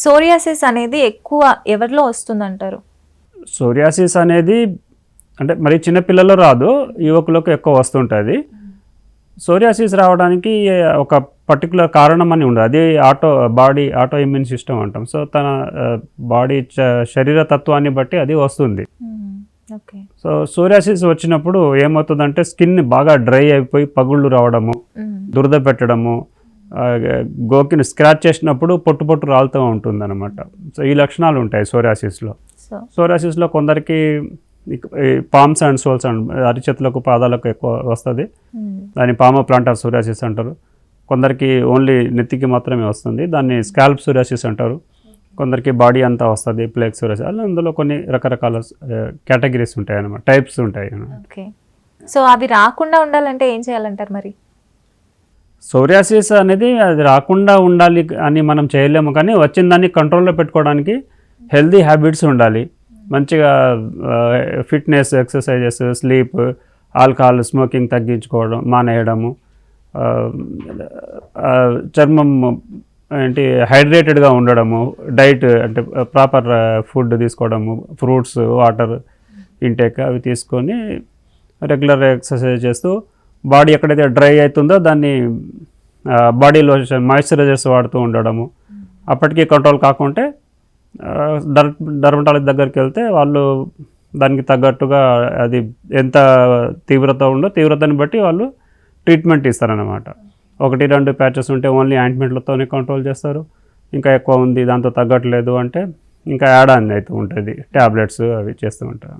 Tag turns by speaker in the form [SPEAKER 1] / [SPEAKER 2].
[SPEAKER 1] Psoriasis అనేది ఎక్కువ ఎవరిలో వస్తుందంటారు?
[SPEAKER 2] సోరియాసిస్ అనేది అంటే మరి చిన్నపిల్లల్లో రాదు, యువకులకు ఎక్కువ వస్తుంటుంది. సోరియాసిస్ రావడానికి ఒక పర్టికులర్ కారణం అని ఉండదు, అది ఆటో ఇమ్యూన్ సిస్టమ్ అంటాం. సో తన బాడీ శరీర తత్వాన్ని బట్టి అది వస్తుంది. సో సోరియాసిస్ వచ్చినప్పుడు ఏమవుతుందంటే స్కిన్ బాగా డ్రై అయిపోయి పగుళ్ళు రావడము, దురద పెట్టడము, గోకిని స్క్రాచ్ చేసినప్పుడు పొట్టు రాలుతూ ఉంటుంది అనమాట. సో ఈ లక్షణాలు ఉంటాయి సోరియాసిస్లో. సోరియాసిస్లో కొందరికి పామ్స్ అండ్ సోల్స్ అండ్ అరిచేతులకు పాదాలకు ఎక్కువ వస్తుంది, దాన్ని పామో ప్లాంటార్ సోరియాసిస్ అంటారు. కొందరికి ఓన్లీ నెత్తికి మాత్రమే వస్తుంది, దాన్ని స్కాల్ప్ సోరియాసిస్ అంటారు. కొందరికి బాడీ అంతా వస్తుంది, ప్లేక్ సోరియాసిస్. అలా అందులో కొన్ని రకరకాల కేటగిరీస్ ఉంటాయి అన్నమాట, టైప్స్ ఉంటాయి.
[SPEAKER 1] ఓకే, సో అవి రాకుండా ఉండాలంటే ఏం చేయాలంటారు మరి?
[SPEAKER 2] సోరియాసిస్ అనేది అది రాకుండా ఉండాలి అని మనం చేయలేము, కానీ వచ్చిన దాన్ని కంట్రోల్లో పెట్టుకోవడానికి హెల్దీ హ్యాబిట్స్ ఉండాలి. మంచిగా fitness, exercises, sleep, alcohol, smoking తగ్గించుకోవడం మానేయడము, చర్మం ఏంటి హైడ్రేటెడ్గా ఉండడము, డైట్ అంటే ప్రాపర్ ఫుడ్ తీసుకోవడము, ఫ్రూట్స్, వాటర్ ఇంటేక్ అవి తీసుకొని రెగ్యులర్ ఎక్సర్సైజ్ చేస్తూ బాడీ ఎక్కడైతే డ్రై అవుతుందో దాన్ని బాడీ లోషన్, మాయిశ్చరైజర్స్ వాడుతూ ఉండడము. అప్పటికీ కంట్రోల్ కాకుంటే డర్మటాలజీ దగ్గరికి వెళ్తే వాళ్ళు దానికి తగ్గట్టుగా అది ఎంత తీవ్రత ఉందో తీవ్రతని బట్టి వాళ్ళు ట్రీట్మెంట్ ఇస్తారన్నమాట. 1-2 ప్యాచెస్ ఉంటే ఓన్లీ ఆయింట్మెంట్లతోనే కంట్రోల్ చేస్తారు. ఇంకా ఎక్కువ ఉంది దాంతో తగ్గట్లేదు అంటే ఇంకా యాడ్ ఆన్ అవుతూ ఉంటుంది, ట్యాబ్లెట్స్ అవి చేస్తూ ఉంటారు.